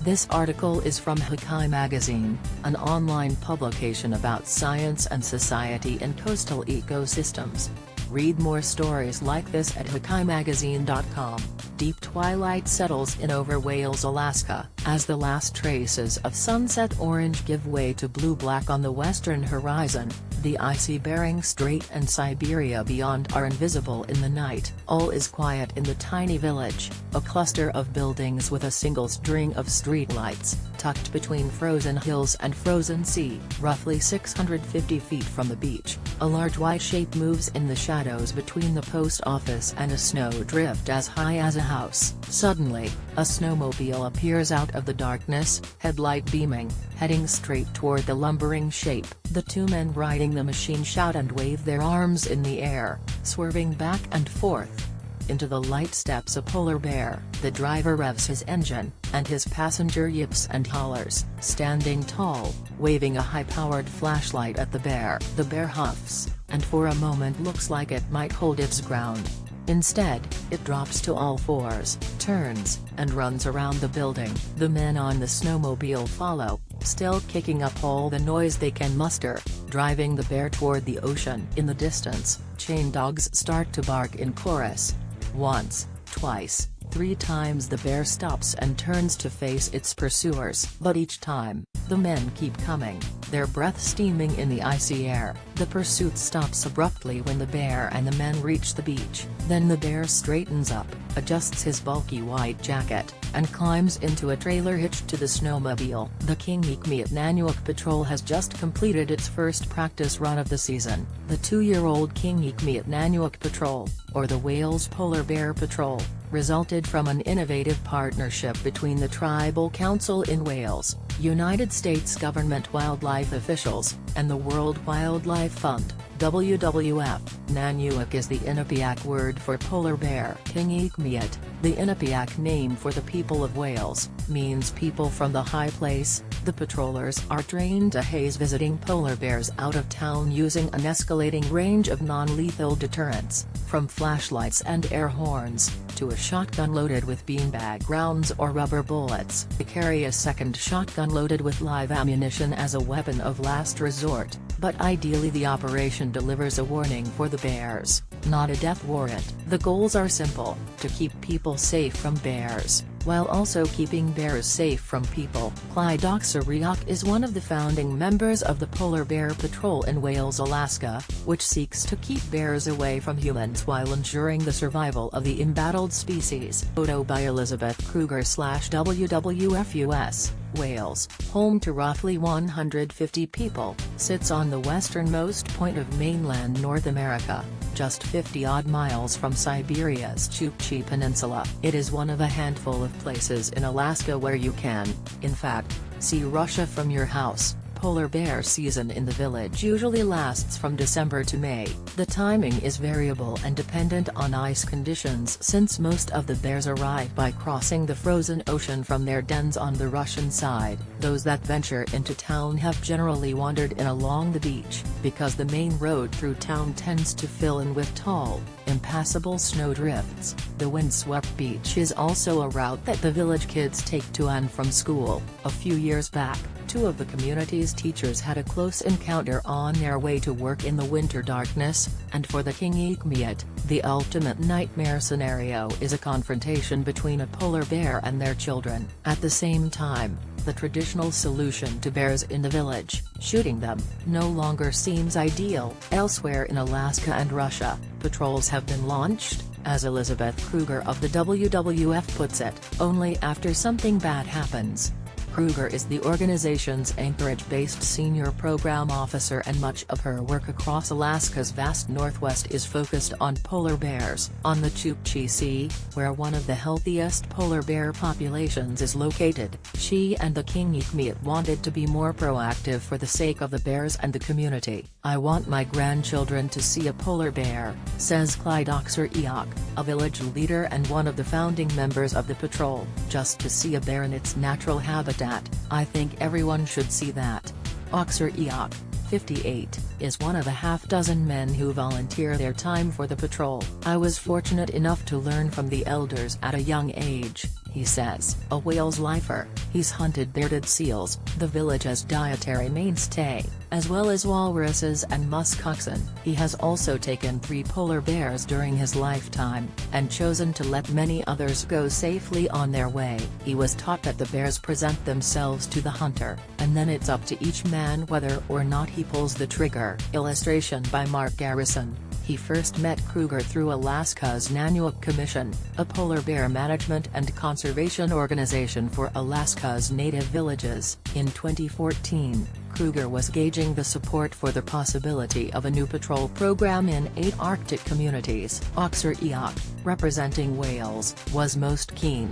This article is from Hakai Magazine, an online publication about science and society in coastal ecosystems. Read more stories like this at HakaiMagazine.com. Deep twilight settles in over Wales, Alaska, as the last traces of sunset orange give way to blue-black on the western horizon. The icy Bering Strait and Siberia beyond are invisible in the night. All is quiet in the tiny village, a cluster of buildings with a single string of streetlights, tucked between frozen hills and frozen sea. Roughly 650 feet from the beach, a large white shape moves in the shadows between the post office and a snowdrift as high as a house. Suddenly, a snowmobile appears out of the darkness, headlight beaming, heading straight toward the lumbering shape. The two men riding the machine shout and wave their arms in the air, swerving back and forth. Into the light steps a polar bear. The driver revs his engine, and his passenger yips and hollers, standing tall, waving a high-powered flashlight at the bear. The bear huffs, and for a moment looks like it might hold its ground. Instead, it drops to all fours, turns, and runs around the building. The men on the snowmobile follow, still kicking up all the noise they can muster, driving the bear toward the ocean. In the distance, chain dogs start to bark in chorus. Once, twice, 3 times the bear stops and turns to face its pursuers. But each time, the men keep coming, their breath steaming in the icy air. The pursuit stops abruptly when the bear and the men reach the beach. Then the bear straightens up, adjusts his bulky white jacket, and climbs into a trailer hitched to the snowmobile. The Kingiqmeat Nanuak Patrol has just completed its first practice run of the season. The 2-year-old Kingiqmeat Nanuak Patrol, or the Wales Polar Bear Patrol, resulted from an innovative partnership between the Tribal Council in Wales, United States government wildlife officials, and the World Wildlife Fund, WWF. Nanuak is the Inupiaq word for polar bear. Kingiqmeat, the Inupiaq name for the people of Wales, means people from the high place. The patrollers are trained to haze visiting polar bears out of town using an escalating range of non-lethal deterrents, from flashlights and air horns, to a shotgun loaded with beanbag rounds or rubber bullets. They carry a second shotgun loaded with live ammunition as a weapon of last resort, but ideally the operation delivers a warning for the bears, not a death warrant. The goals are simple: to keep people safe from bears, while also keeping bears safe from people. Clyde Oxeriach is one of the founding members of the Polar Bear Patrol in Wales, Alaska, which seeks to keep bears away from humans while ensuring the survival of the embattled species. Photo by Elizabeth Kruger /WWF US. Wales, home to roughly 150 people, sits on the westernmost point of mainland North America, just 50-odd miles from Siberia's Chukchi Peninsula. It is one of a handful of places in Alaska where you can, in fact, see Russia from your house. Polar bear season in the village usually lasts from December to May. The timing is variable and dependent on ice conditions, since most of the bears arrive by crossing the frozen ocean from their dens on the Russian side. Those that venture into town have generally wandered in along the beach, because the main road through town tends to fill in with tall, impassable snowdrifts. The windswept beach is also a route that the village kids take to and from school. A few years back, 2 of the community's teachers had a close encounter on their way to work in the winter darkness, and for the Kingiqmeat, the ultimate nightmare scenario is a confrontation between a polar bear and their children. At the same time, the traditional solution to bears in the village, shooting them, no longer seems ideal. Elsewhere in Alaska and Russia, patrols have been launched, as Elizabeth Kruger of the WWF puts it, only after something bad happens. Kruger is the organization's Anchorage-based senior program officer, and much of her work across Alaska's vast northwest is focused on polar bears. On the Chukchi Sea, where one of the healthiest polar bear populations is located, she and the Kingiqmeat wanted to be more proactive for the sake of the bears and the community. "I want my grandchildren to see a polar bear," says Clyde Oxeriach, a village leader and one of the founding members of the patrol. "Just to see a bear in its natural habitat. I think everyone should see that." Oxeriach, 58, is one of a half-dozen men who volunteer their time for the patrol. "I was fortunate enough to learn from the elders at a young age," he says. A Wales lifer, he's hunted bearded seals, the village's dietary mainstay, as well as walruses and musk oxen. He has also taken 3 polar bears during his lifetime, and chosen to let many others go safely on their way. He was taught that the bears present themselves to the hunter, and then it's up to each man whether or not he pulls the trigger. Illustration by Mark Garrison. He first met Kruger through Alaska's Nanuak Commission, a polar bear management and conservation organization for Alaska's native villages. In 2014, Kruger was gauging the support for the possibility of a new patrol program in 8 Arctic communities. Oxer Eoch, representing Wales, was most keen.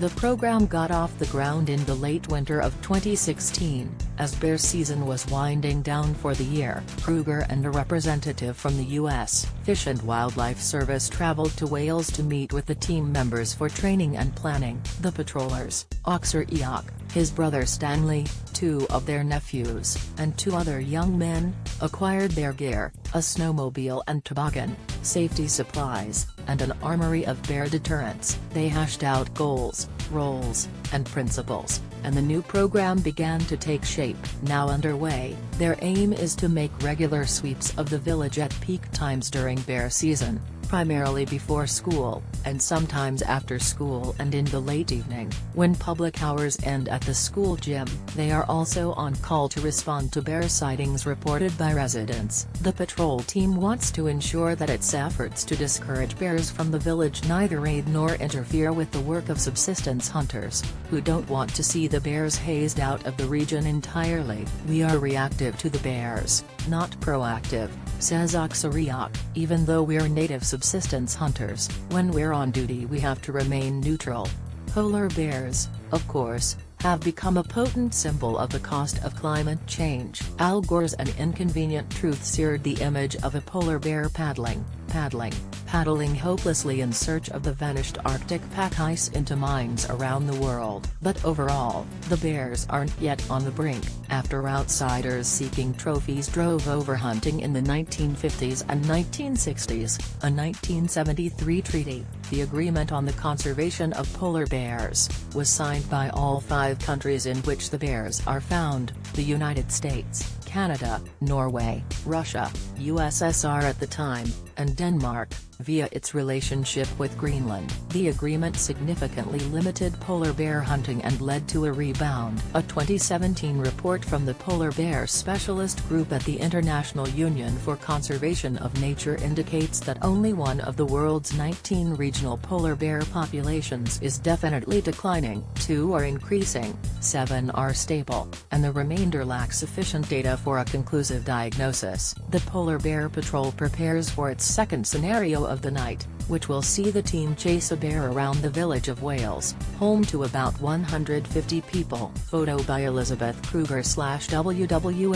The program got off the ground in the late winter of 2016, as bear season was winding down for the year. Kruger and a representative from the U.S. Fish and Wildlife Service traveled to Wales to meet with the team members for training and planning. The patrollers, Oxer Eoch, his brother Stanley, 2 of their nephews, and 2 other young men, acquired their gear, a snowmobile and toboggan, safety supplies, and an armory of bear deterrents. They hashed out goals, roles, and principles, and the new program began to take shape. Now underway, their aim is to make regular sweeps of the village at peak times during bear season, primarily before school, and sometimes after school and in the late evening, when public hours end at the school gym. They are also on call to respond to bear sightings reported by residents. The patrol team wants to ensure that its efforts to discourage bears from the village neither aid nor interfere with the work of subsistence hunters, who don't want to see the bears hazed out of the region entirely. We are reactive to the bears, not proactive, says Oxer Eoch. Even though we're native subsistence hunters, when we're on duty we have to remain neutral. Polar bears, of course, have become a potent symbol of the cost of climate change. Al Gore's An Inconvenient Truth seared the image of a polar bear paddling hopelessly in search of the vanished Arctic pack ice into mines around the world. But overall, the bears aren't yet on the brink. After outsiders seeking trophies drove overhunting in the 1950s and 1960s, a 1973 treaty, the Agreement on the Conservation of Polar Bears, was signed by all 5 countries in which the bears are found: the United States, Canada, Norway, Russia, USSR at the time, and Denmark, via its relationship with Greenland. The agreement significantly limited polar bear hunting and led to a rebound. A 2017 report from the Polar Bear Specialist Group at the International Union for Conservation of Nature indicates that only one of the world's 19 regional polar bear populations is definitely declining, 2 are increasing, 7 are stable, and the remainder lack sufficient data for a conclusive diagnosis. The Polar Bear Patrol prepares for its second scenario of the night, which will see the team chase a bear around the village of Wales, home to about 150 people. Photo by Elizabeth Kruger /WWF-US.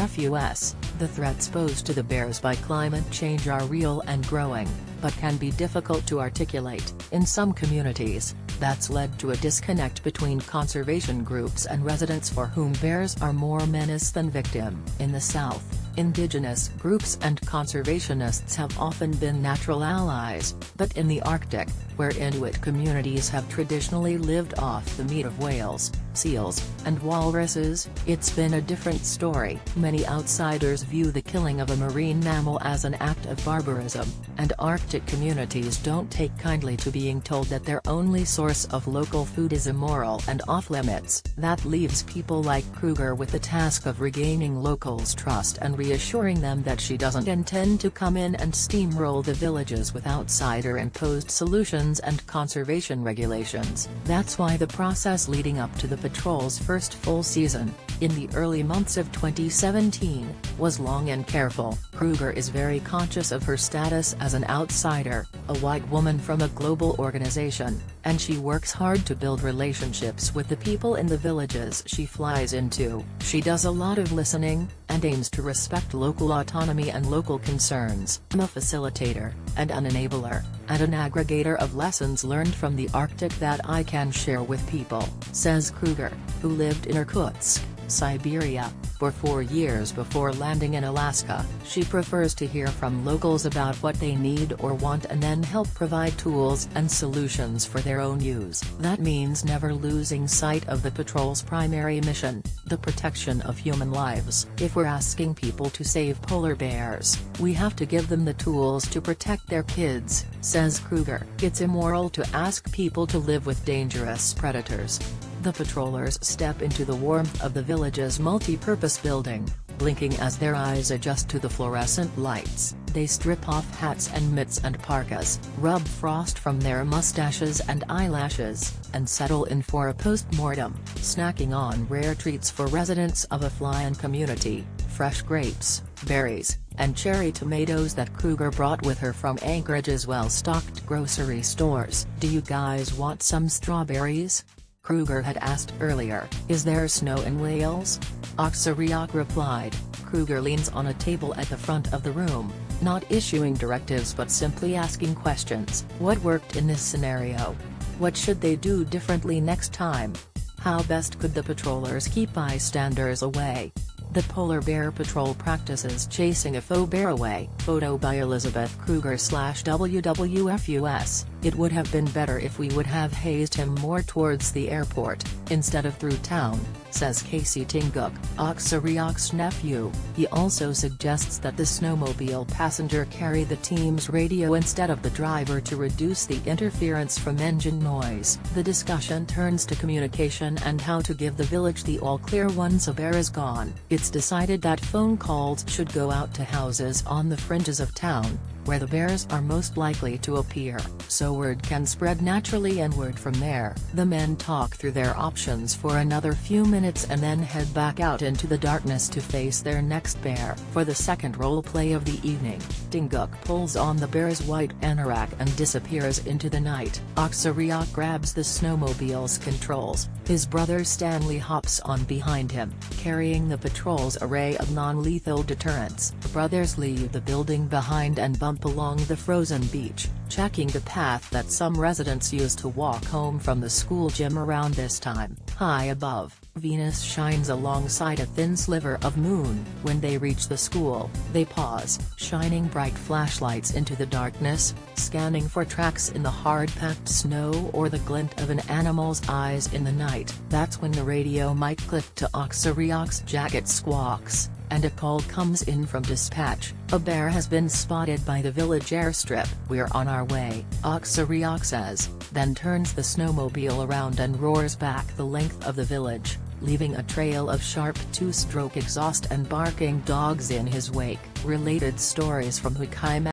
The threats posed to the bears by climate change are real and growing, but can be difficult to articulate. In some communities, that's led to a disconnect between conservation groups and residents for whom bears are more menace than victim. In the South, indigenous groups and conservationists have often been natural allies, but in the Arctic, where Inuit communities have traditionally lived off the meat of whales, seals, and walruses, it's been a different story. Many outsiders view the killing of a marine mammal as an act of barbarism, and Arctic communities don't take kindly to being told that their only source of local food is immoral and off-limits. That leaves people like Kruger with the task of regaining locals' trust and reassuring them that she doesn't intend to come in and steamroll the villages with outsider-imposed solutions and conservation regulations. That's why the process leading up to the patrol's first full season, in the early months of 2017, was long and careful. Kruger is very conscious of her status as an outsider, a white woman from a global organization, and she works hard to build relationships with the people in the villages she flies into. She does a lot of listening, and aims to respect local autonomy and local concerns. I'm a facilitator, and an enabler, and an aggregator of lessons learned from the Arctic that I can share with people, says Kruger, who lived in Irkutsk, Siberia, For 4 years before landing in Alaska, she prefers to hear from locals about what they need or want and then help provide tools and solutions for their own use. That means never losing sight of the patrol's primary mission, the protection of human lives. If we're asking people to save polar bears, we have to give them the tools to protect their kids, says Kruger. It's immoral to ask people to live with dangerous predators. The patrollers step into the warmth of the village's multi-purpose building, blinking as their eyes adjust to the fluorescent lights. They strip off hats and mitts and parkas, rub frost from their mustaches and eyelashes, and settle in for a post-mortem, snacking on rare treats for residents of a fly-in community, fresh grapes, berries, and cherry tomatoes that Kruger brought with her from Anchorage's well-stocked grocery stores. "Do you guys want some strawberries?" Kruger had asked earlier. "Is there snow in Wales?" Oxeriok replied. Kruger leans on a table at the front of the room, not issuing directives but simply asking questions. What worked in this scenario? What should they do differently next time? How best could the patrollers keep bystanders away? The Polar Bear Patrol practices chasing a faux bear away. Photo by Elizabeth Kruger/WWFUS. "It would have been better if we would have hazed him more towards the airport, instead of through town," says Casey Tinguk, Oxeriok's nephew. He also suggests that the snowmobile passenger carry the team's radio instead of the driver to reduce the interference from engine noise. The discussion turns to communication and how to give the village the all-clear once a bear is gone. It's decided that phone calls should go out to houses on the fringes of town, where the bears are most likely to appear, so word can spread naturally and word from there. The men talk through their options for another few minutes and then head back out into the darkness to face their next bear. For the second role play of the evening, Tinguk pulls on the bear's white anorak and disappears into the night. Oxeriok grabs the snowmobile's controls. His brother Stanley hops on behind him, carrying the patrol's array of non-lethal deterrents. The brothers leave the building behind and bump along the frozen beach, checking the path that some residents use to walk home from the school gym around this time. High above, Venus shines alongside a thin sliver of moon. When they reach the school, they pause, shining bright flashlights into the darkness, scanning for tracks in the hard-packed snow or the glint of an animal's eyes in the night. That's when the radio mic click to Oxeriok's jacket squawks, and a call comes in from dispatch. "A bear has been spotted by the village airstrip. We're on our way," Oxeriok says, then turns the snowmobile around and roars back the length of the village, leaving a trail of sharp two-stroke exhaust and barking dogs in his wake. Related stories from Hukai